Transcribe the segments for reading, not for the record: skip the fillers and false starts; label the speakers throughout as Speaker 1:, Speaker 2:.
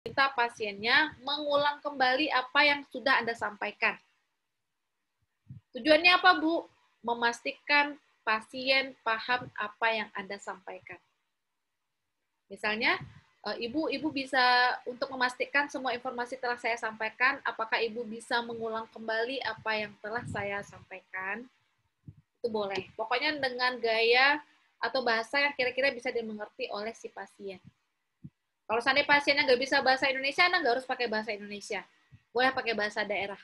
Speaker 1: minta pasiennya mengulang kembali apa yang sudah Anda sampaikan. Tujuannya apa, Bu? Memastikan pasien paham apa yang Anda sampaikan. Misalnya, Ibu bisa untuk memastikan semua informasi telah saya sampaikan, apakah Ibu bisa mengulang kembali apa yang telah saya sampaikan? Itu boleh. Pokoknya dengan gaya atau bahasa yang kira-kira bisa dimengerti oleh si pasien. Kalau seandainya pasiennya nggak bisa bahasa Indonesia, Anda nggak harus pakai bahasa Indonesia. Boleh pakai bahasa daerah.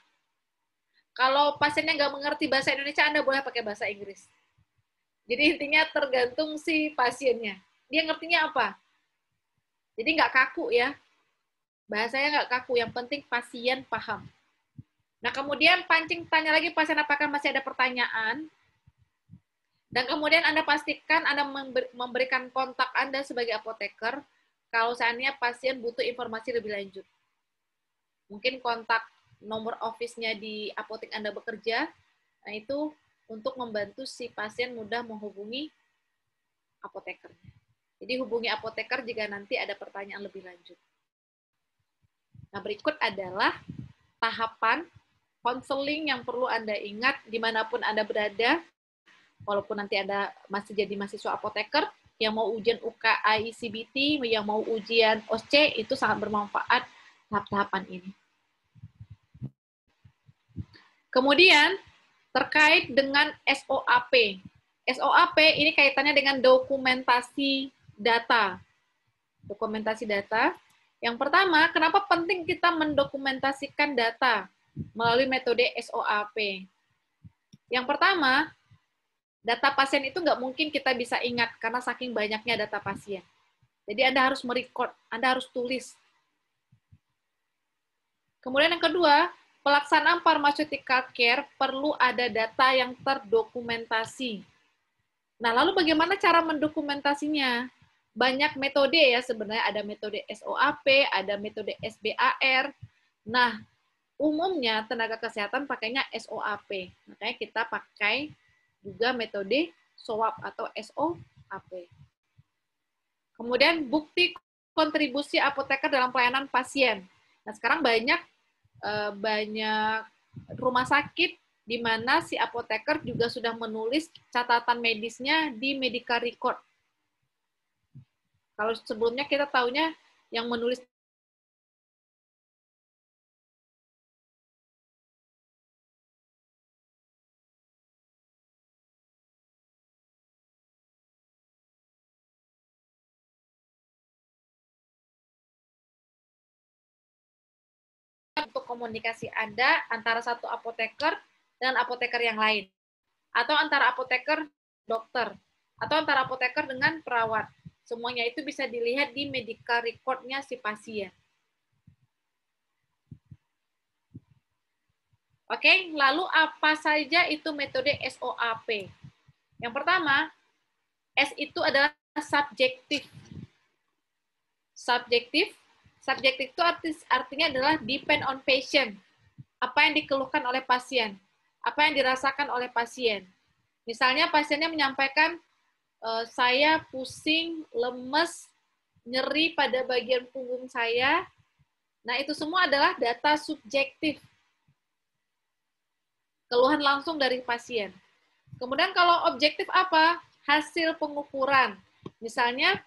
Speaker 1: Kalau pasiennya nggak mengerti bahasa Indonesia, Anda boleh pakai bahasa Inggris. Jadi intinya tergantung si pasiennya. Dia ngertinya apa? Jadi nggak kaku ya. Bahasanya nggak kaku, yang penting pasien paham. Nah, kemudian pancing tanya lagi pasien apakah masih ada pertanyaan. Dan kemudian Anda pastikan Anda memberikan kontak Anda sebagai apoteker kalau seandainya pasien butuh informasi lebih lanjut. Mungkin kontak nomor office-nya di apotek Anda bekerja, nah itu untuk membantu si pasien mudah menghubungi apotekernya. Jadi hubungi apoteker jika nanti ada pertanyaan lebih lanjut. Nah, berikut adalah tahapan konseling yang perlu Anda ingat dimanapun Anda berada, walaupun nanti Anda masih jadi mahasiswa apoteker, yang mau ujian UKAI CBT, yang mau ujian OSCE, itu sangat bermanfaat tahap-tahapan ini. Kemudian, terkait dengan SOAP. SOAP ini kaitannya dengan dokumentasi data. Dokumentasi data. Yang pertama, kenapa penting kita mendokumentasikan data melalui metode SOAP? Yang pertama, data pasien itu nggak mungkin kita bisa ingat karena saking banyaknya data pasien. Jadi Anda harus merecord, Anda harus tulis. Kemudian yang kedua, pelaksanaan pharmaceutical care perlu ada data yang terdokumentasi. Nah, lalu bagaimana cara mendokumentasinya? Banyak metode ya sebenarnya, ada metode SOAP, ada metode SBAR. Nah, umumnya tenaga kesehatan pakainya SOAP. Makanya kita pakai juga metode SOAP atau SOAP. Kemudian bukti kontribusi apoteker dalam pelayanan pasien. Nah, sekarang banyak rumah sakit di mana si apoteker juga sudah menulis catatan medisnya di medical record. Kalau sebelumnya kita taunya yang menulis untuk komunikasi Anda antara satu apoteker dan apoteker yang lain. Atau antara apoteker dokter. Atau antara apoteker dengan perawat. Semuanya itu bisa dilihat di medical record-nya si pasien. Oke, lalu apa saja itu metode SOAP? Yang pertama, S itu adalah subjektif. Subjektif itu artinya adalah depend on patient. Apa yang dikeluhkan oleh pasien, apa yang dirasakan oleh pasien. Misalnya pasiennya menyampaikan, saya pusing, lemes, nyeri pada bagian punggung saya. Nah, itu semua adalah data subjektif. Keluhan langsung dari pasien. Kemudian kalau objektif apa? Hasil pengukuran. Misalnya,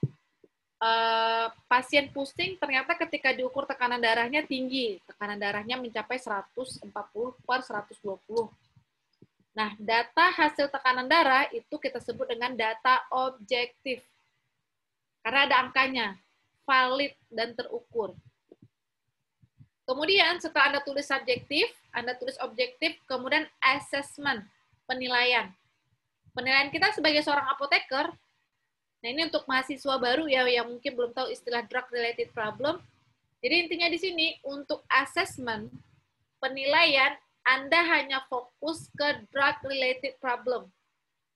Speaker 1: pasien pusing ternyata ketika diukur tekanan darahnya tinggi. Tekanan darahnya mencapai 140/120. Nah, data hasil tekanan darah itu kita sebut dengan data objektif. Karena ada angkanya, valid dan terukur. Kemudian setelah Anda tulis subjektif, Anda tulis objektif, kemudian assessment, penilaian. Penilaian kita sebagai seorang apoteker, nah ini untuk mahasiswa baru ya yang mungkin belum tahu istilah drug related problem. Jadi intinya di sini untuk assessment, penilaian, Anda hanya fokus ke drug related problem.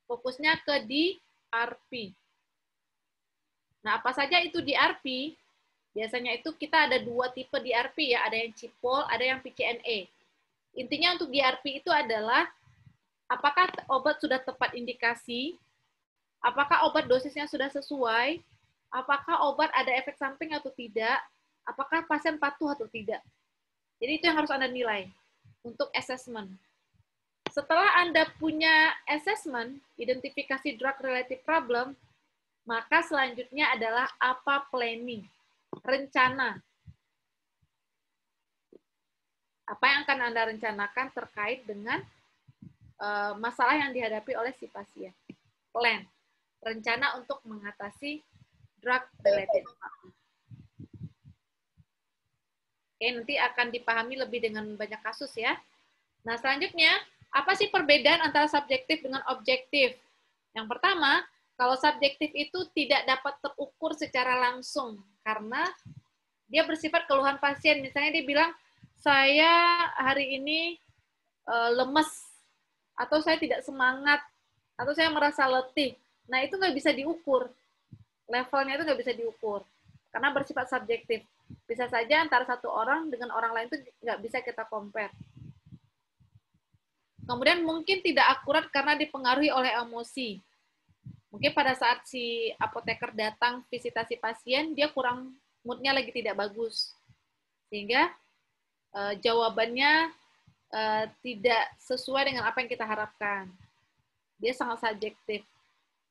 Speaker 1: Fokusnya ke DRP. Nah, apa saja itu DRP? Biasanya itu kita ada dua tipe DRP ya, ada yang CIPOL, ada yang PCNE. Intinya untuk DRP itu adalah apakah obat sudah tepat indikasi, apakah obat dosisnya sudah sesuai, apakah obat ada efek samping atau tidak, apakah pasien patuh atau tidak. Jadi itu yang harus Anda nilai untuk assessment. Setelah Anda punya assessment, identifikasi drug-related problem, maka selanjutnya adalah apa planning, rencana. Apa yang akan Anda rencanakan terkait dengan masalah yang dihadapi oleh si pasien. Plan, rencana untuk mengatasi drug-related problem. Oke, nanti akan dipahami lebih dengan banyak kasus ya. Nah, selanjutnya, apa sih perbedaan antara subjektif dengan objektif? Yang pertama, kalau subjektif itu tidak dapat terukur secara langsung, karena dia bersifat keluhan pasien. Misalnya dia bilang, saya hari ini lemes, atau saya tidak semangat, atau saya merasa letih. Nah, itu nggak bisa diukur. Levelnya itu nggak bisa diukur, karena bersifat subjektif. Bisa saja antara satu orang dengan orang lain itu nggak bisa kita compare. Kemudian mungkin tidak akurat karena dipengaruhi oleh emosi. Mungkin pada saat si apoteker datang visitasi pasien, dia kurang moodnya lagi tidak bagus. Sehingga jawabannya tidak sesuai dengan apa yang kita harapkan. Dia sangat subjektif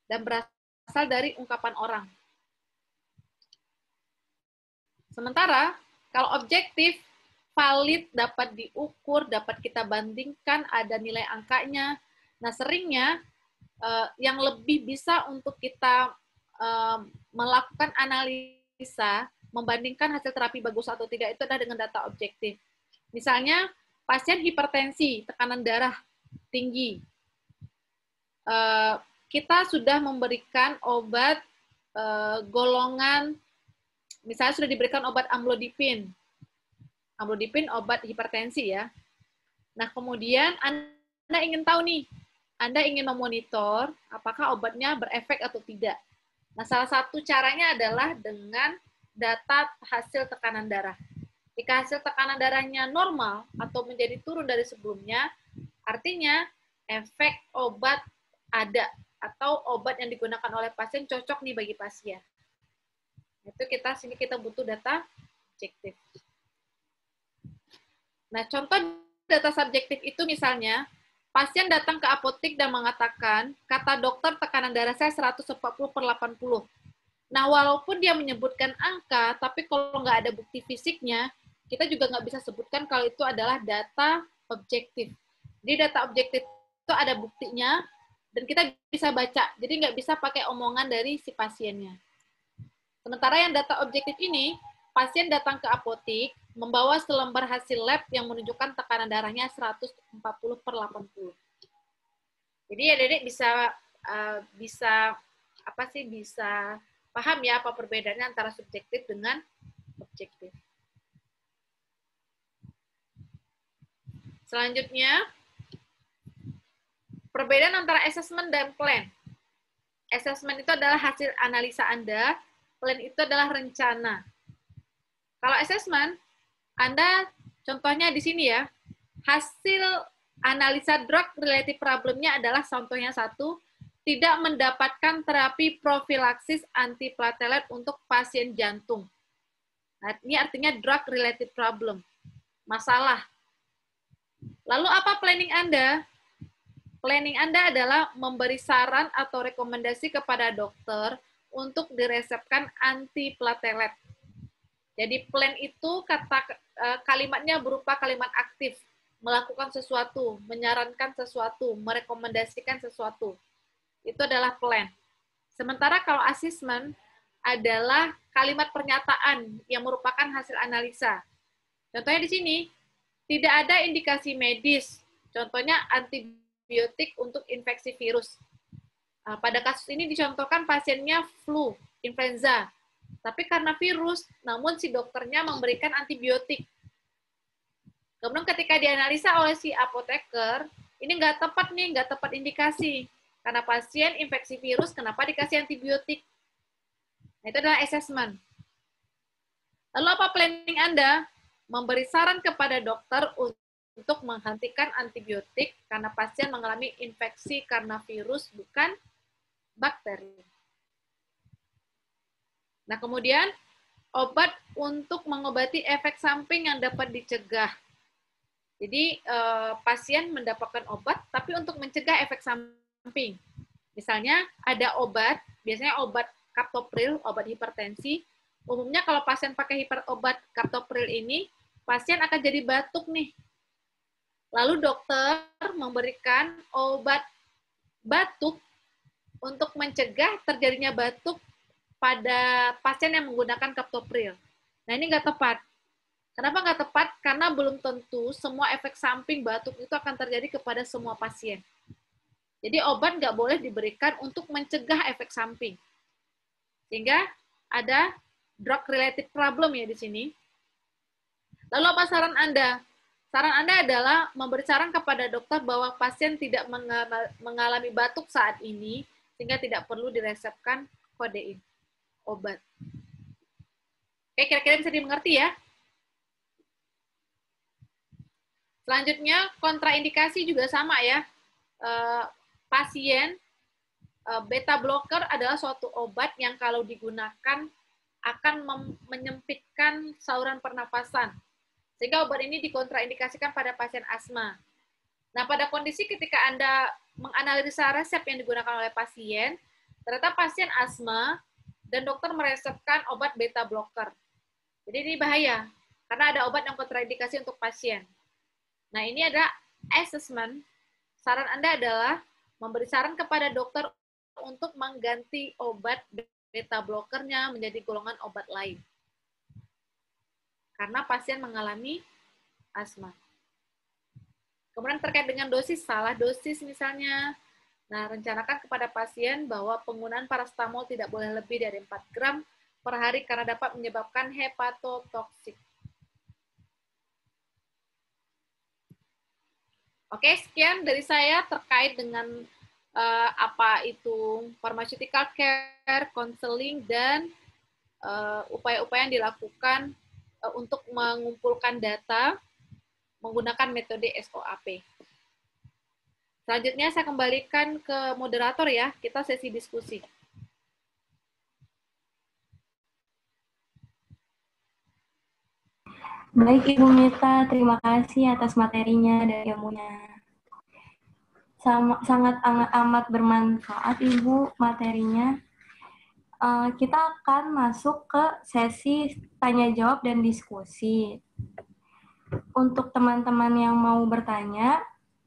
Speaker 1: dan berasal dari ungkapan orang. Sementara kalau objektif, valid, dapat diukur, dapat kita bandingkan, ada nilai angkanya. Nah, seringnya yang lebih bisa untuk kita melakukan analisa, membandingkan hasil terapi bagus atau tidak, itu adalah dengan data objektif. Misalnya, pasien hipertensi, tekanan darah tinggi. Kita sudah memberikan obat golongan, misalnya sudah diberikan obat amlodipin. Amlodipin obat hipertensi ya. Nah, kemudian Anda ingin tahu nih, Anda ingin memonitor apakah obatnya berefek atau tidak. Nah, salah satu caranya adalah dengan data hasil tekanan darah. Jika hasil tekanan darahnya normal atau menjadi turun dari sebelumnya, artinya efek obat ada atau obat yang digunakan oleh pasien cocok nih bagi pasien. Itu sini kita butuh data objektif. Nah, contoh data subjektif itu misalnya, pasien datang ke apotek dan mengatakan, kata dokter tekanan darah saya 140/80. Nah, walaupun dia menyebutkan angka, tapi kalau nggak ada bukti fisiknya, kita juga nggak bisa sebutkan kalau itu adalah data objektif. Jadi data objektif itu ada buktinya, dan kita bisa baca. Jadi nggak bisa pakai omongan dari si pasiennya. Sementara yang data objektif ini, pasien datang ke apotek, membawa selembar hasil lab yang menunjukkan tekanan darahnya 140/80. Jadi ya Dedek bisa paham ya apa perbedaannya antara subjektif dengan objektif. Selanjutnya, perbedaan antara assessment dan plan. Assessment itu adalah hasil analisa Anda, plan itu adalah rencana. Kalau assessment, Anda contohnya di sini ya, hasil analisa drug-related problemnya adalah contohnya 1, tidak mendapatkan terapi profilaksis antiplatelet untuk pasien jantung. Nah, ini artinya drug-related problem, masalah. Lalu apa planning Anda? Planning Anda adalah memberi saran atau rekomendasi kepada dokter untuk diresepkan antiplatelet. Jadi plan itu kalimatnya berupa kalimat aktif, melakukan sesuatu, menyarankan sesuatu, merekomendasikan sesuatu. Itu adalah plan. Sementara kalau assessment adalah kalimat pernyataan yang merupakan hasil analisa. Contohnya di sini, tidak ada indikasi medis. Contohnya antibiotik untuk infeksi virus. Pada kasus ini dicontohkan pasiennya flu, influenza. Tapi karena virus, namun si dokternya memberikan antibiotik. Kemudian ketika dianalisa oleh si apoteker, ini nggak tepat nih, nggak tepat indikasi. Karena pasien infeksi virus, kenapa dikasih antibiotik? Nah, itu adalah assessment. Lalu apa planning Anda? Memberi saran kepada dokter untuk menghentikan antibiotik karena pasien mengalami infeksi karena virus, bukan bakteri. Nah, kemudian obat untuk mengobati efek samping yang dapat dicegah. Jadi pasien mendapatkan obat, tapi untuk mencegah efek samping. Misalnya ada obat, biasanya obat captopril, obat hipertensi. Umumnya kalau pasien pakai obat captopril ini, pasien akan jadi batuk nih. Lalu dokter memberikan obat batuk untuk mencegah terjadinya batuk pada pasien yang menggunakan captopril. Nah, ini nggak tepat. Kenapa nggak tepat? Karena belum tentu semua efek samping batuk itu akan terjadi kepada semua pasien. Jadi obat nggak boleh diberikan untuk mencegah efek samping. Sehingga ada drug-related problem ya di sini. Lalu apa saran Anda? Saran Anda adalah memberi saran kepada dokter bahwa pasien tidak mengalami batuk saat ini, sehingga tidak perlu diresepkan kodein obat. Oke, kira-kira bisa dimengerti ya? Selanjutnya, kontraindikasi juga sama ya. Pasien beta blocker adalah suatu obat yang kalau digunakan akan menyempitkan saluran pernapasan. Sehingga obat ini dikontraindikasikan pada pasien asma. Nah, pada kondisi ketika Anda menganalisa resep yang digunakan oleh pasien, ternyata pasien asma dan dokter meresepkan obat beta blocker. Jadi ini bahaya, karena ada obat yang kontraindikasi untuk pasien. Nah, ini ada assessment. Saran Anda adalah memberi saran kepada dokter untuk mengganti obat beta blockernya menjadi golongan obat lain. Karena pasien mengalami asma. Kemudian terkait dengan dosis, salah dosis misalnya. Nah, rencanakan kepada pasien bahwa penggunaan paracetamol tidak boleh lebih dari 4 gram per hari karena dapat menyebabkan hepatotoksik. Oke, sekian dari saya terkait dengan apa itu pharmaceutical care, counseling, dan upaya-upaya yang dilakukan untuk mengumpulkan data menggunakan metode SOAP. Selanjutnya saya kembalikan ke moderator ya, kita sesi diskusi.
Speaker 2: Baik Ibu Mita, terima kasih atas materinya dan ilmunya. Sangat amat bermanfaat Ibu materinya. Kita akan masuk ke sesi tanya jawab dan diskusi. Untuk teman-teman yang mau bertanya,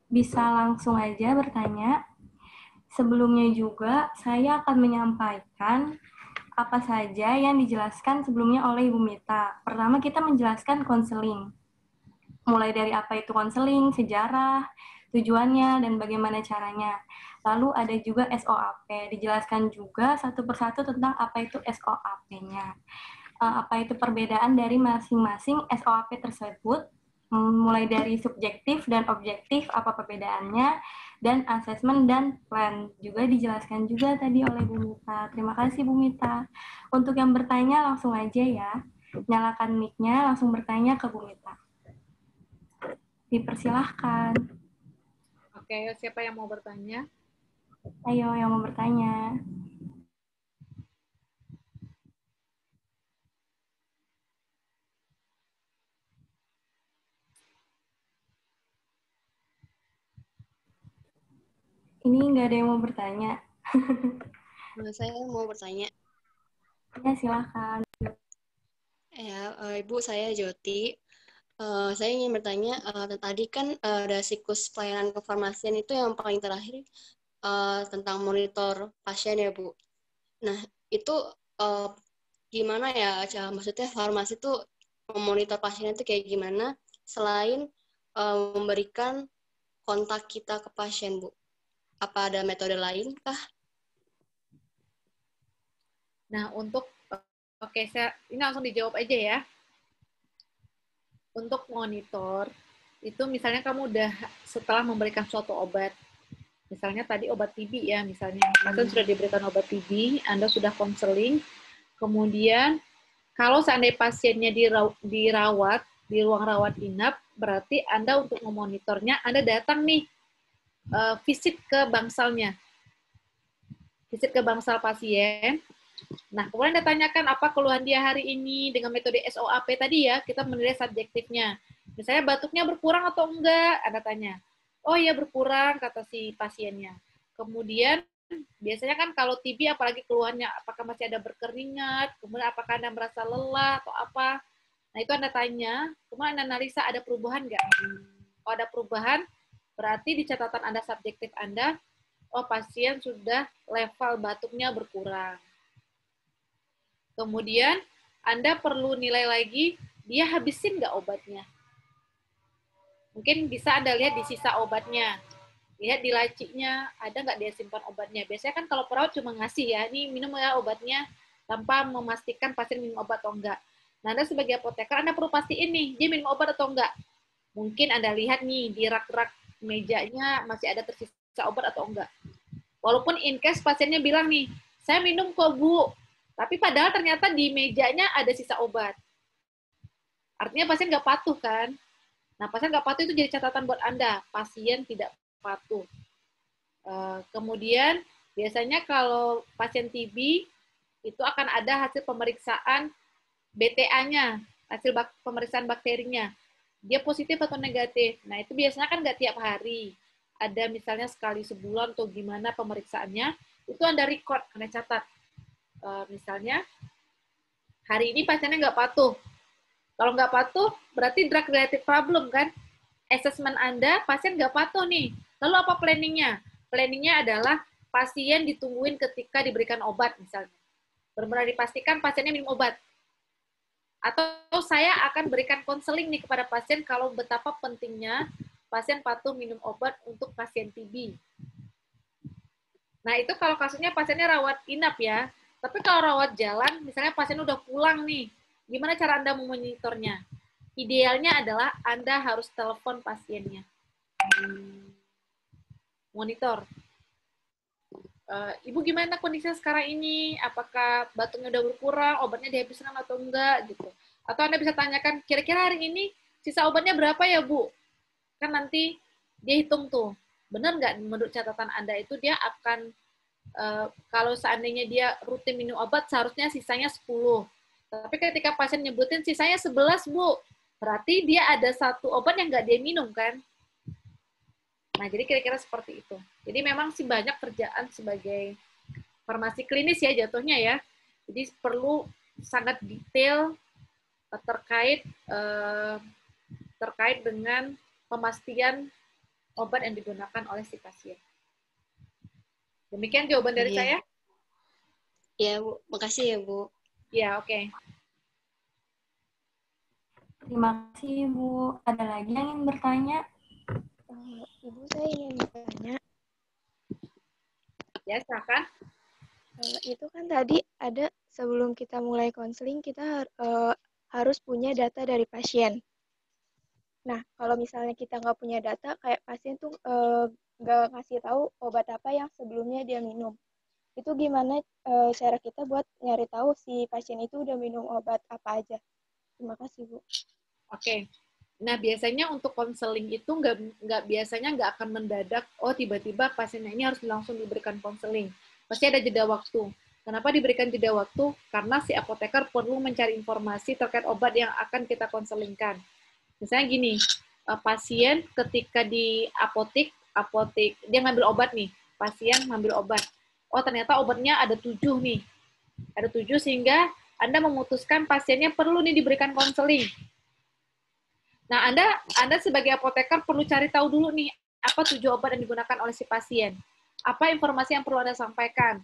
Speaker 2: bisa langsung aja bertanya. Sebelumnya juga saya akan menyampaikan apa saja yang dijelaskan sebelumnya oleh Ibu Mita. Pertama kita menjelaskan konseling. Mulai dari apa itu konseling, sejarah, tujuannya, dan bagaimana caranya. Lalu ada juga SOAP, dijelaskan juga satu persatu tentang apa itu SOAP-nya. Apa itu perbedaan dari masing-masing SOAP tersebut, mulai dari subjektif dan objektif, apa perbedaannya, dan asesmen dan plan. Juga dijelaskan juga tadi oleh Bu Mita. Terima kasih Bu Mita. Untuk yang bertanya langsung aja ya, nyalakan mic-nya, langsung bertanya ke Bu Mita. Dipersilahkan.
Speaker 1: Oke, siapa yang mau bertanya?
Speaker 2: Ayo, yang mau bertanya. Ini nggak ada yang mau bertanya.
Speaker 3: Saya mau bertanya.
Speaker 2: Ya, silahkan.
Speaker 3: Ya, Ibu, saya Joti. Saya ingin bertanya, tadi kan ada siklus pelayanan kefarmasian itu yang paling terakhir tentang monitor pasien ya, Bu. Nah, itu gimana ya, maksudnya farmasi itu memonitor pasien itu kayak gimana selain memberikan kontak kita ke pasien, Bu? Apa ada metode lain kah?
Speaker 1: Nah, oke, ini langsung dijawab aja ya. Untuk monitor, itu misalnya kamu udah setelah memberikan suatu obat, misalnya tadi obat TB ya, misalnya pasien sudah diberikan obat TB, Anda sudah konseling, kemudian kalau seandainya pasiennya dirawat di ruang rawat inap, berarti Anda untuk memonitornya, Anda datang nih, visit ke bangsalnya. Visit ke bangsal pasien, Nah, kemudian Anda tanyakan apa keluhan dia hari ini dengan metode SOAP tadi ya, kita menilai subjektifnya. Misalnya batuknya berkurang atau enggak, Anda tanya. Oh ya berkurang, kata si pasiennya. Kemudian biasanya kan kalau TB apalagi keluhannya apakah masih ada berkeringat, kemudian apakah Anda merasa lelah atau apa. Nah, itu Anda tanya, kemudian Anda analisa ada perubahan nggak? Kalau ada perubahan, berarti di catatan Anda subjektif Anda, oh pasien sudah level batuknya berkurang. Kemudian Anda perlu nilai lagi, dia habisin nggak obatnya? Mungkin bisa Anda lihat di sisa obatnya. Lihat di lacinya, ada nggak dia simpan obatnya. Biasanya kan kalau perawat cuma ngasih ya, ini minum ya obatnya, tanpa memastikan pasien minum obat atau enggak. Nah, Anda sebagai apoteker, Anda perlu pastiin nih, dia minum obat atau enggak. Mungkin Anda lihat nih, di rak-rak mejanya masih ada tersisa obat atau enggak. Walaupun in case pasiennya bilang nih, saya minum kok Bu, tapi padahal ternyata di mejanya ada sisa obat. Artinya pasien nggak patuh kan? Nah, pasien nggak patuh itu jadi catatan buat Anda. Pasien tidak patuh. Kemudian, biasanya kalau pasien TB, itu akan ada hasil pemeriksaan BTA-nya, hasil pemeriksaan bakterinya. Dia positif atau negatif. Nah, itu biasanya kan nggak tiap hari. Ada misalnya sekali sebulan atau gimana pemeriksaannya, itu Anda record, Anda catat. Misalnya, hari ini pasiennya nggak patuh. Kalau nggak patuh, berarti drug related problem kan? Assessment Anda, pasien nggak patuh nih. Lalu apa planningnya? Planningnya adalah pasien ditungguin ketika diberikan obat misalnya. Benar-benar dipastikan pasiennya minum obat. Atau saya akan berikan konseling nih kepada pasien kalau betapa pentingnya pasien patuh minum obat untuk pasien TB. Nah, itu kalau kasusnya pasiennya rawat inap ya. Tapi kalau rawat jalan, misalnya pasien udah pulang nih, gimana cara Anda memonitornya? Idealnya adalah Anda harus telepon pasiennya. Monitor. Ibu gimana kondisinya sekarang ini? Apakah batuknya udah berkurang, obatnya dihabiskan atau enggak gitu. Atau Anda bisa tanyakan, kira-kira hari ini sisa obatnya berapa ya Bu? Kan nanti dia hitung tuh. Benar nggak menurut catatan Anda itu dia akan, kalau seandainya dia rutin minum obat, seharusnya sisanya 10. Tapi ketika pasien nyebutin sisanya 11 Bu, berarti dia ada satu obat yang nggak dia minum kan? Nah, jadi kira-kira seperti itu. Jadi memang sih banyak kerjaan sebagai farmasi klinis ya jatuhnya ya. Jadi perlu sangat detail terkait dengan pemastian obat yang digunakan oleh si pasien. Demikian jawaban dari saya.
Speaker 3: Ya, Bu. Makasih ya, Bu.
Speaker 1: Ya, oke.
Speaker 2: Terima kasih, Bu. Ada lagi yang ingin bertanya?
Speaker 4: Ibu, saya ingin bertanya.
Speaker 1: Ya, silakan.
Speaker 4: Itu kan tadi ada sebelum kita mulai konseling, kita harus punya data dari pasien. Nah, kalau misalnya kita nggak punya data, kayak pasien tuh nggak ngasih tahu obat apa yang sebelumnya dia minum. Itu gimana cara kita buat nyari tahu si pasien itu udah minum obat apa aja? Terima kasih, Bu.
Speaker 1: Oke. Nah, biasanya untuk konseling itu biasanya nggak akan mendadak, oh tiba-tiba pasiennya ini harus langsung diberikan konseling. Pasti ada jeda waktu. Kenapa diberikan jeda waktu? Karena si apoteker perlu mencari informasi terkait obat yang akan kita konselingkan. Misalnya gini, pasien ketika di apotek, dia ngambil obat nih, pasien ngambil obat. Oh, ternyata obatnya ada 7 nih. Ada 7 sehingga Anda memutuskan pasiennya perlu nih diberikan konseling. Nah, Anda sebagai apoteker perlu cari tahu dulu nih, apa 7 obat yang digunakan oleh si pasien. Apa informasi yang perlu Anda sampaikan?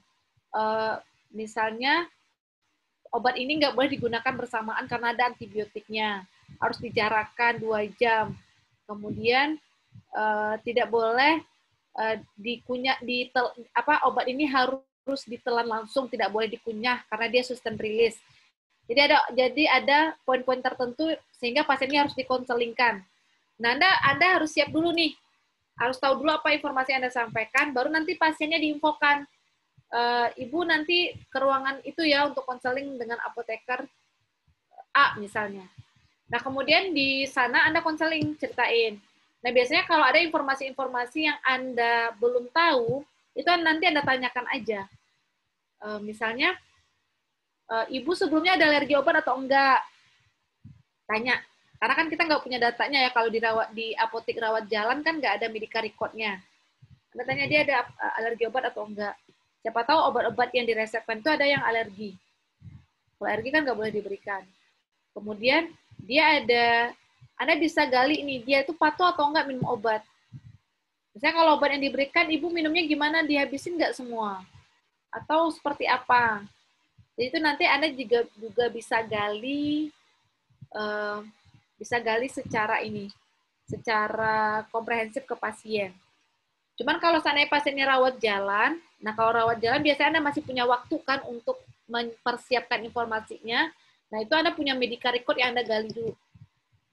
Speaker 1: Misalnya, obat ini nggak boleh digunakan bersamaan karena ada antibiotiknya. Harus dijarakkan 2 jam. Kemudian, tidak boleh obat ini harus ditelan langsung, tidak boleh dikunyah karena dia sustained release. Jadi ada poin-poin tertentu sehingga pasiennya harus dikonselingkan. Nah, Anda harus siap dulu nih. Harus tahu dulu apa informasi yang Anda sampaikan, baru nanti pasiennya diinfokan. Ibu nanti ke ruangan itu ya untuk konseling dengan apoteker A misalnya. Nah, kemudian di sana Anda konseling, ceritain. Nah, biasanya kalau ada informasi-informasi yang Anda belum tahu, itu nanti Anda tanyakan aja. Misalnya, Ibu sebelumnya ada alergi obat atau enggak? Tanya. Karena kan kita nggak punya datanya ya, kalau dirawat di apotek rawat jalan kan nggak ada medical record-nya. Anda tanya dia ada alergi obat atau enggak. Siapa tahu obat-obat yang diresepkan itu ada yang alergi. Kalau alergi kan nggak boleh diberikan. Kemudian Anda bisa gali ini, dia itu patuh atau enggak minum obat. Misalnya kalau obat yang diberikan, ibu minumnya gimana, dihabisin nggak semua? Atau seperti apa? Jadi itu nanti Anda juga bisa gali secara komprehensif ke pasien. Cuman kalau seandainya pasiennya rawat jalan, nah kalau rawat jalan biasanya Anda masih punya waktu kan untuk mempersiapkan informasinya. Nah itu Anda punya medical record yang Anda gali dulu.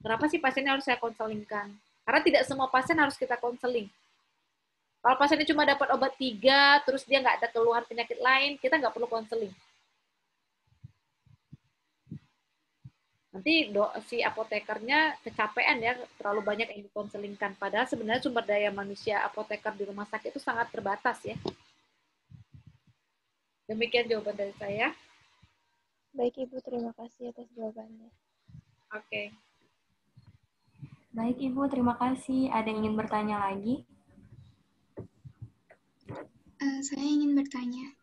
Speaker 1: Kenapa sih pasiennya harus saya konselingkan? Karena tidak semua pasien harus kita konseling. Kalau pasiennya cuma dapat obat 3, terus dia nggak ada keluhan penyakit lain, kita nggak perlu konseling. Nanti si apotekernya kecapean ya, terlalu banyak yang dikonselingkan. Padahal sebenarnya sumber daya manusia apoteker di rumah sakit itu sangat terbatas ya. Demikian jawaban dari saya.
Speaker 4: Baik Ibu, terima kasih atas jawabannya.
Speaker 1: Oke.
Speaker 2: Baik Ibu, terima kasih. Ada yang ingin bertanya lagi?
Speaker 5: Saya ingin bertanya.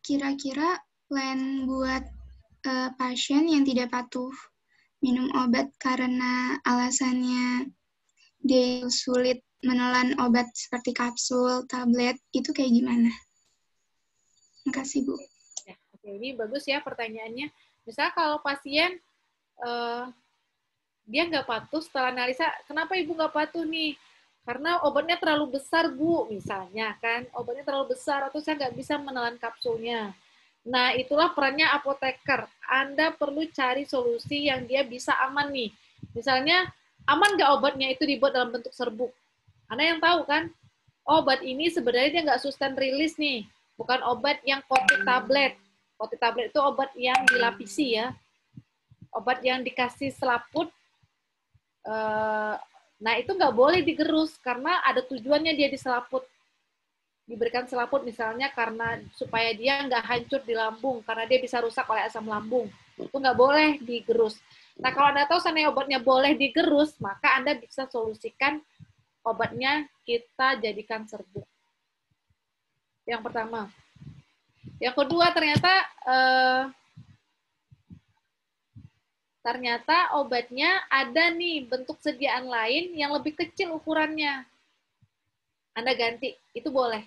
Speaker 5: Kira-kira plan buat pasien yang tidak patuh minum obat karena alasannya dia sulit menelan obat seperti kapsul, tablet, itu kayak gimana? Terima kasih, Bu.
Speaker 1: Ya, oke, ini bagus ya pertanyaannya. Misalnya kalau pasien dia nggak patuh, setelah analisa, kenapa ibu nggak patuh nih? Karena obatnya terlalu besar, Bu, misalnya kan. Obatnya terlalu besar, atau saya nggak bisa menelan kapsulnya. Nah, itulah perannya apoteker. Anda perlu cari solusi yang dia bisa aman nih. Misalnya, aman nggak obatnya itu dibuat dalam bentuk serbuk? Anda yang tahu kan, obat ini sebenarnya dia nggak sustain release nih. Bukan obat yang kopi tablet. Kopi tablet itu obat yang dilapisi ya. Obat yang dikasih selaput, nah itu nggak boleh digerus karena ada tujuannya dia diselaput. Diberikan selaput misalnya karena supaya dia nggak hancur di lambung, karena dia bisa rusak oleh asam lambung. Itu nggak boleh digerus. Nah kalau Anda tahu seandainya obatnya boleh digerus, maka Anda bisa solusikan obatnya kita jadikan serbuk. Yang pertama. Yang kedua ternyata obatnya ada nih bentuk sediaan lain yang lebih kecil ukurannya. Anda ganti, itu boleh.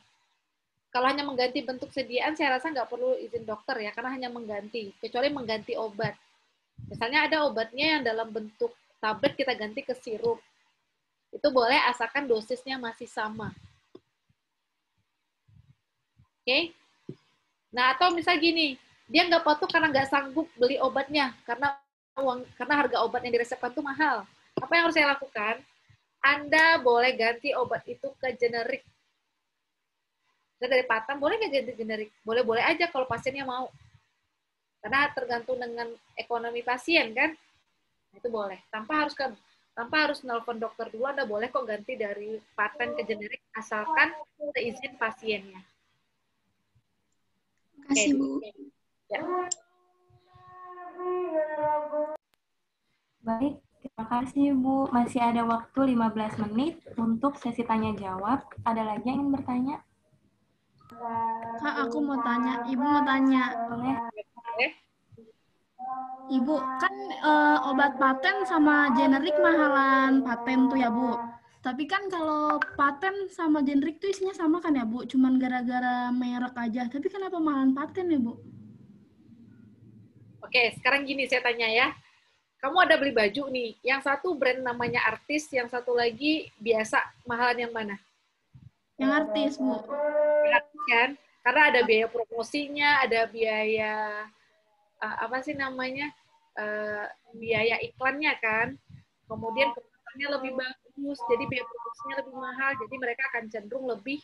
Speaker 1: Kalau hanya mengganti bentuk sediaan, saya rasa nggak perlu izin dokter ya, karena hanya mengganti, kecuali mengganti obat. Misalnya ada obatnya yang dalam bentuk tablet kita ganti ke sirup. Itu boleh asalkan dosisnya masih sama. Oke? Nah, atau misal gini, dia nggak patuh karena nggak sanggup beli obatnya, karena harga obat yang diresepkan itu mahal. Apa yang harus saya lakukan? Anda boleh ganti obat itu ke generik. Dari patent, boleh nggak ganti generik? Boleh-boleh aja kalau pasiennya mau. Karena tergantung dengan ekonomi pasien, kan? Itu boleh. Tanpa harus nelpon dokter dulu, Anda boleh kok ganti dari patent ke generik, asalkan seizin pasiennya.
Speaker 5: Terima kasih, Bu.
Speaker 1: Ya.
Speaker 2: Baik, terima kasih Bu. Masih ada waktu 15 menit untuk sesi tanya-jawab. Ada lagi yang ingin bertanya?
Speaker 6: Kak, aku mau tanya. Ibu mau tanya.
Speaker 2: Boleh.
Speaker 6: Ibu, kan obat paten sama generik mahalan paten tuh ya, Bu. Tapi kan kalau paten sama generik tuh isinya sama kan ya, Bu? Cuman gara-gara merek aja. Tapi kenapa mahalan paten ya, Bu?
Speaker 1: Oke, sekarang gini saya tanya ya. Kamu ada beli baju nih, yang satu brand namanya Artis, yang satu lagi biasa, mahalan yang mana?
Speaker 6: Yang Artis, Bu.
Speaker 1: Yang Artis kan? Karena ada biaya promosinya, ada biaya apa sih namanya? Biaya iklannya kan. Kemudian kemasannya lebih bagus, jadi biaya promosinya lebih mahal, jadi mereka akan cenderung lebih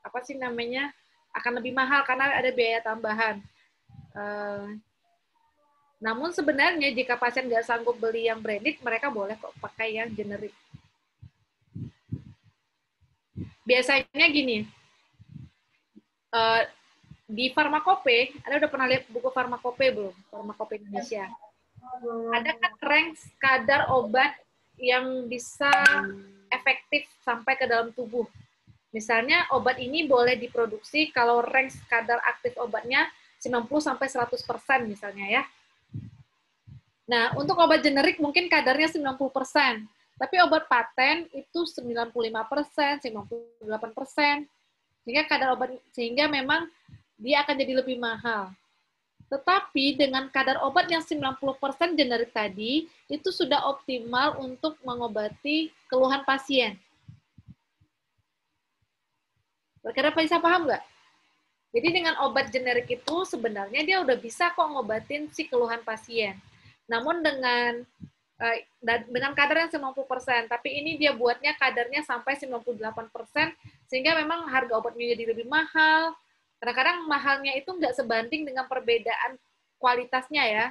Speaker 1: apa sih namanya? Akan lebih mahal karena ada biaya tambahan. Namun sebenarnya jika pasien nggak sanggup beli yang branded, mereka boleh kok pakai yang generik. biasanya gini, di Farmakope, Anda udah pernah lihat buku Farmakope belum? Farmakope Indonesia. Ada kan rank kadar obat yang bisa efektif sampai ke dalam tubuh. Misalnya obat ini boleh diproduksi kalau rank kadar aktif obatnya 90-100% misalnya ya. Nah, untuk obat generik mungkin kadarnya 90%, tapi obat paten itu 95%, 98%. Sehingga memang dia akan jadi lebih mahal. Tetapi dengan kadar obat yang 90% generik tadi, itu sudah optimal untuk mengobati keluhan pasien. Kira-kira bisa paham nggak? Jadi dengan obat generik itu sebenarnya dia udah bisa kok ngobatin si keluhan pasien. Namun dengan kadar yang 90%, tapi ini dia buatnya kadarnya sampai 98%, sehingga memang harga obatnya jadi lebih mahal. Kadang-kadang mahalnya itu nggak sebanding dengan perbedaan kualitasnya ya.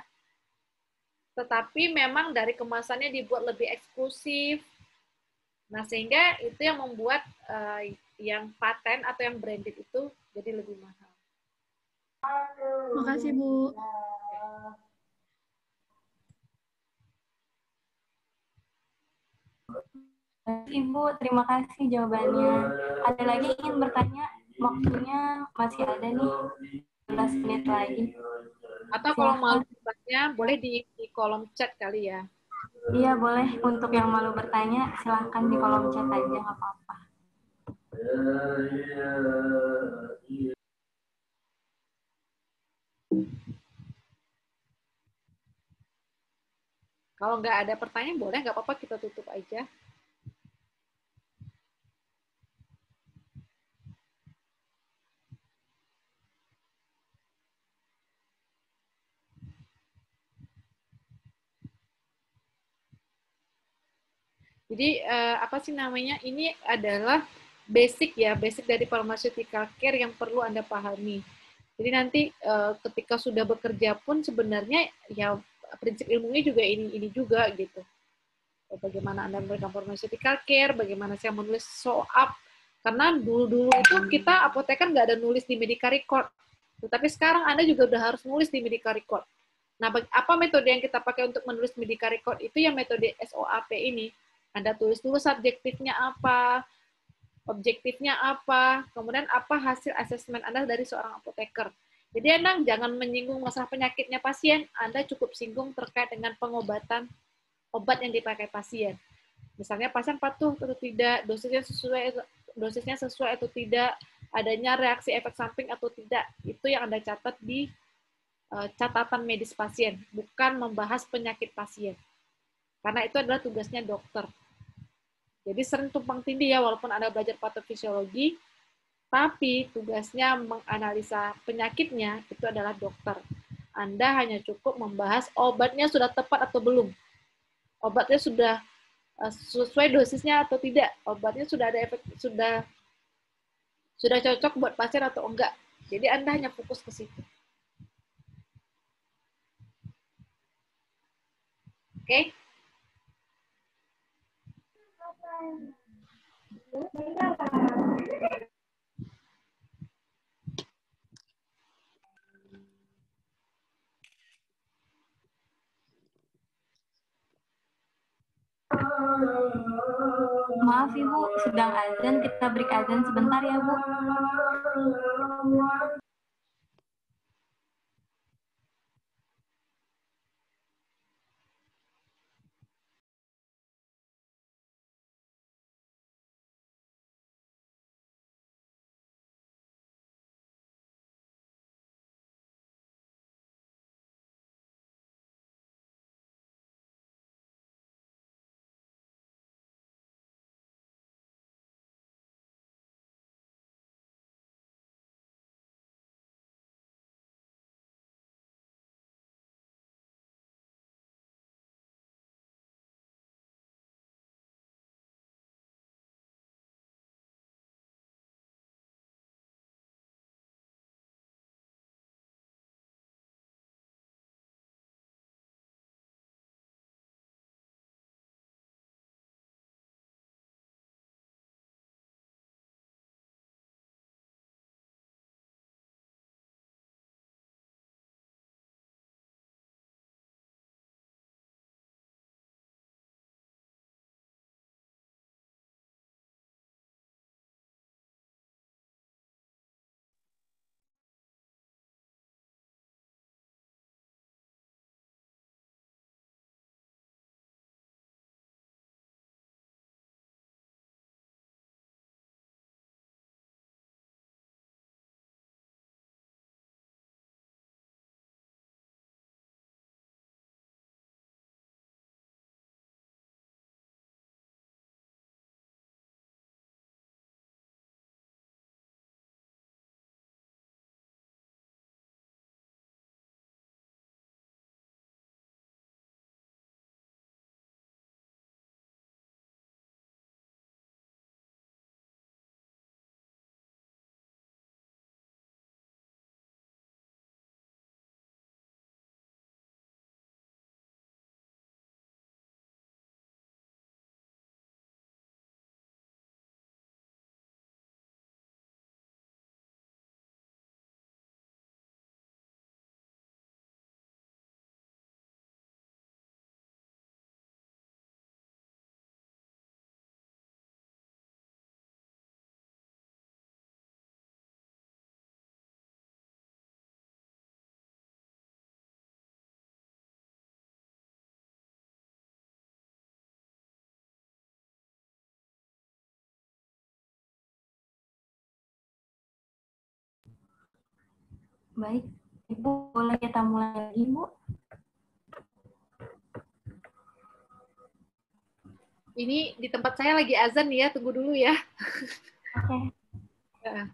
Speaker 1: Tetapi memang dari kemasannya dibuat lebih eksklusif. Nah, sehingga itu yang membuat yang paten atau yang branded itu jadi lebih mahal.
Speaker 6: Makasih, Bu.
Speaker 2: Ibu, terima kasih jawabannya. Ada lagi ingin bertanya? Waktunya masih ada nih, 15 menit lagi.
Speaker 1: Atau kalau mau bertanya, boleh di kolom chat kali ya.
Speaker 2: Iya, boleh. Untuk yang malu bertanya, silahkan di kolom chat aja, nggak apa-apa.
Speaker 1: Kalau nggak ada pertanyaan, boleh, nggak apa-apa, kita tutup aja. Jadi apa sih namanya? Ini adalah basic ya, basic dari pharmaceutical care yang perlu Anda pahami. Jadi nanti ketika sudah bekerja pun sebenarnya ya prinsip ilmunya juga ini juga gitu. Bagaimana Anda memberikan pharmaceutical care, bagaimana saya menulis SOAP. Karena dulu-dulu itu kita apoteker nggak ada nulis di medical record. Tetapi sekarang Anda juga udah harus nulis di medical record. Nah, apa metode yang kita pakai untuk menulis medical record? Itu yang metode SOAP ini. Anda tulis dulu subjektifnya apa, objektifnya apa, kemudian apa hasil asesmen Anda dari seorang apoteker. Jadi Anda jangan menyinggung masalah penyakitnya pasien, Anda cukup singgung terkait dengan pengobatan obat yang dipakai pasien. Misalnya pasien patuh atau tidak, dosisnya sesuai atau tidak, adanya reaksi efek samping atau tidak. Itu yang Anda catat di catatan medis pasien, bukan membahas penyakit pasien. Karena itu adalah tugasnya dokter. Jadi sering tumpang tindih ya, walaupun Anda belajar patofisiologi, tapi tugasnya menganalisa penyakitnya itu adalah dokter. Anda hanya cukup membahas obatnya sudah tepat atau belum. Obatnya sudah sesuai dosisnya atau tidak. Obatnya sudah ada efek, sudah cocok buat pasien atau enggak. Jadi Anda hanya fokus ke situ. Oke?
Speaker 2: Maaf Ibu, sedang azan, kita break azan sebentar ya Bu. Baik, Ibu, boleh kita mulai lagi, Bu?
Speaker 1: Ini di tempat saya lagi azan ya, tunggu dulu ya.
Speaker 2: Oke.
Speaker 1: Ya.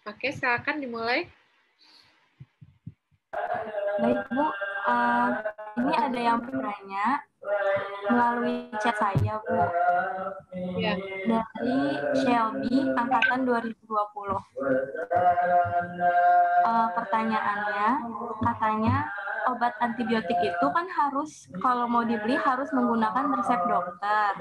Speaker 1: Oke, silakan dimulai.
Speaker 2: Baik, Bu. Ini ada yang bertanya melalui chat saya, Bu.
Speaker 1: Ya.
Speaker 2: Dari Shelby, angkatan 2020. Pertanyaannya, katanya obat antibiotik itu kan harus, kalau mau dibeli harus menggunakan resep dokter.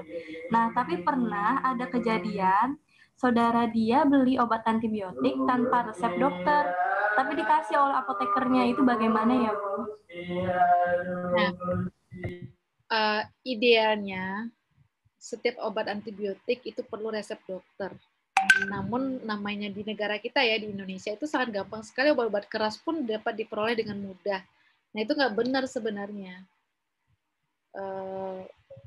Speaker 2: Nah, tapi pernah ada kejadian, saudara dia beli obat antibiotik tanpa resep dokter, tapi dikasih oleh apotekernya, itu bagaimana ya, Bu?
Speaker 1: Nah, idealnya setiap obat antibiotik itu perlu resep dokter. Namun namanya di negara kita ya, di Indonesia itu sangat gampang sekali obat-obat keras pun dapat diperoleh dengan mudah. Nah, itu nggak benar sebenarnya.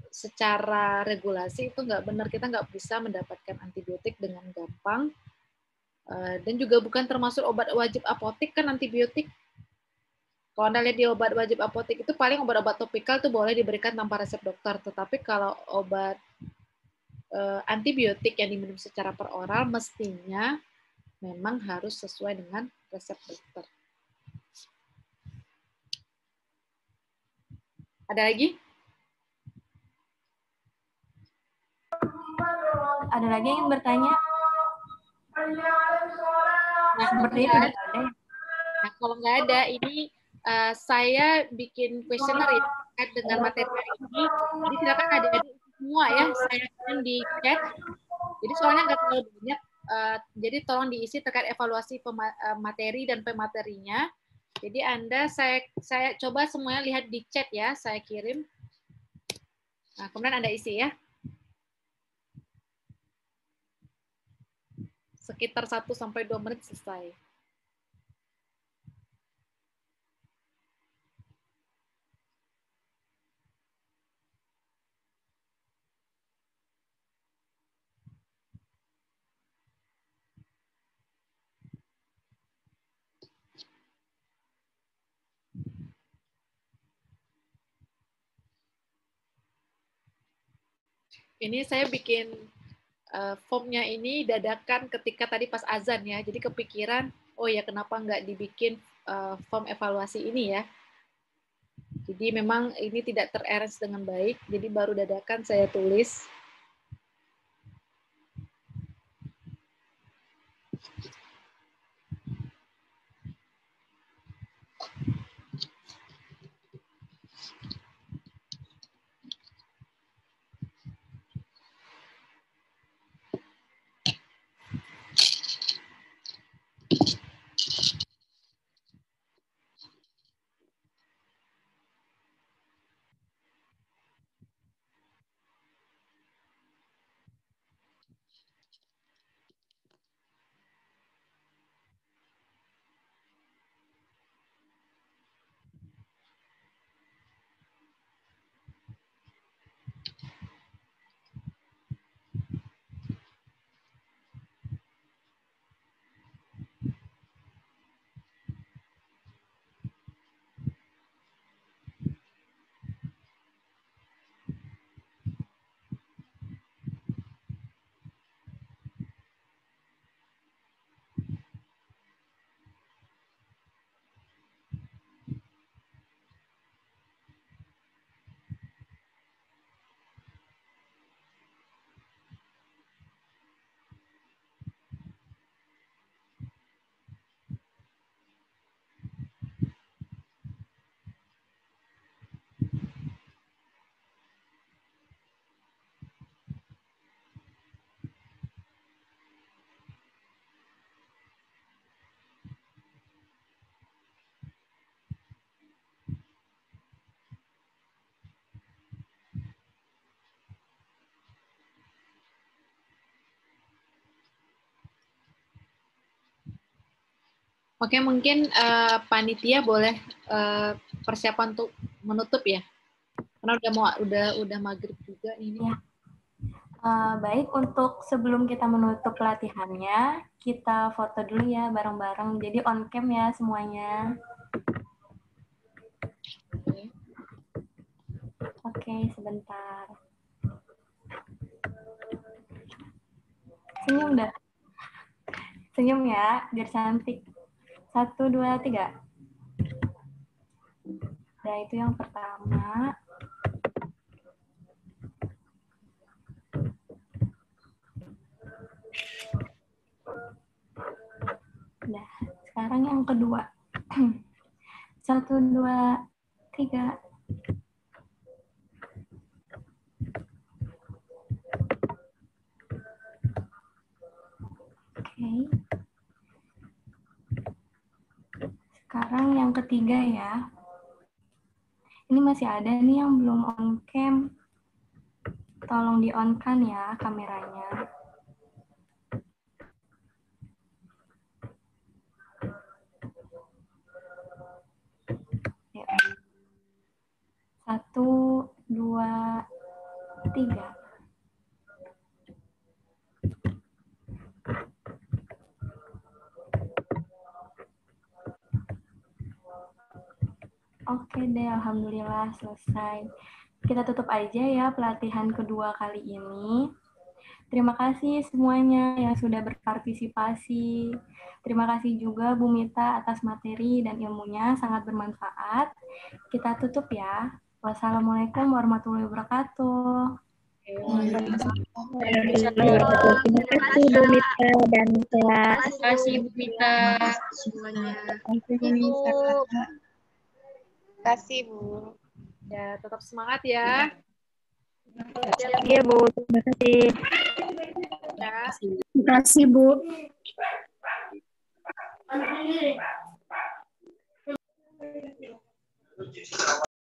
Speaker 1: Secara regulasi itu nggak benar, kita nggak bisa mendapatkan antibiotik dengan gampang. Dan juga bukan termasuk obat wajib apotek kan antibiotik. Kalau Anda lihat di obat wajib apotek itu paling obat-obat topikal itu boleh diberikan tanpa resep dokter. Tetapi kalau obat antibiotik yang diminum secara per oral mestinya memang harus sesuai dengan resep dokter. Ada lagi?
Speaker 2: Ada lagi yang ingin bertanya?
Speaker 1: Nah,
Speaker 2: sepertinya tidak ada.
Speaker 1: Nah, kalau nggak ada, ini saya bikin kuesioner ya terkait dengan materi hari ini. ini. Jadi silakan adik-adik semua ya, saya akan di chat. Jadi soalnya nggak terlalu banyak, jadi tolong diisi terkait evaluasi materi dan pematerinya. Jadi saya coba semuanya lihat di chat ya, saya kirim. Nah, kemudian Anda isi ya. Sekitar 1-2 menit selesai. Ini saya bikin formnya ini dadakan ketika tadi pas azan ya. Jadi kepikiran, oh ya kenapa nggak dibikin form evaluasi ini ya. Jadi memang ini tidak terarrange dengan baik, jadi baru dadakan saya tulis. Oke, mungkin panitia boleh persiapan untuk menutup ya, karena udah maghrib juga ini.
Speaker 2: Ya. Baik, untuk sebelum kita menutup pelatihannya, kita foto dulu ya bareng-bareng. Jadi on cam ya semuanya. Oke, sebentar. Senyum dah. Senyum ya, biar cantik. 1, 2, 3. Nah, itu yang pertama. Nah, sekarang yang kedua. 1, 2, 3. Oke. Sekarang yang ketiga ya. Ini masih ada nih yang belum on cam. Tolong di on kan ya kameranya. Ya. 1, 2, 3. Oke deh, alhamdulillah selesai. Kita tutup aja ya pelatihan kedua kali ini. Terima kasih semuanya yang sudah berpartisipasi. Terima kasih juga Bu Mita atas materi dan ilmunya, sangat bermanfaat. Kita tutup ya. Wassalamualaikum warahmatullahi wabarakatuh.
Speaker 7: Terima kasih Bu Mita dan kelas.
Speaker 3: Terima kasih Bu Mita.
Speaker 7: Semuanya.
Speaker 4: Terima kasih Bu.
Speaker 1: Ya, tetap semangat ya.
Speaker 7: Iya, Bu. Terima kasih.
Speaker 1: Ya.
Speaker 7: Terima kasih, Bu.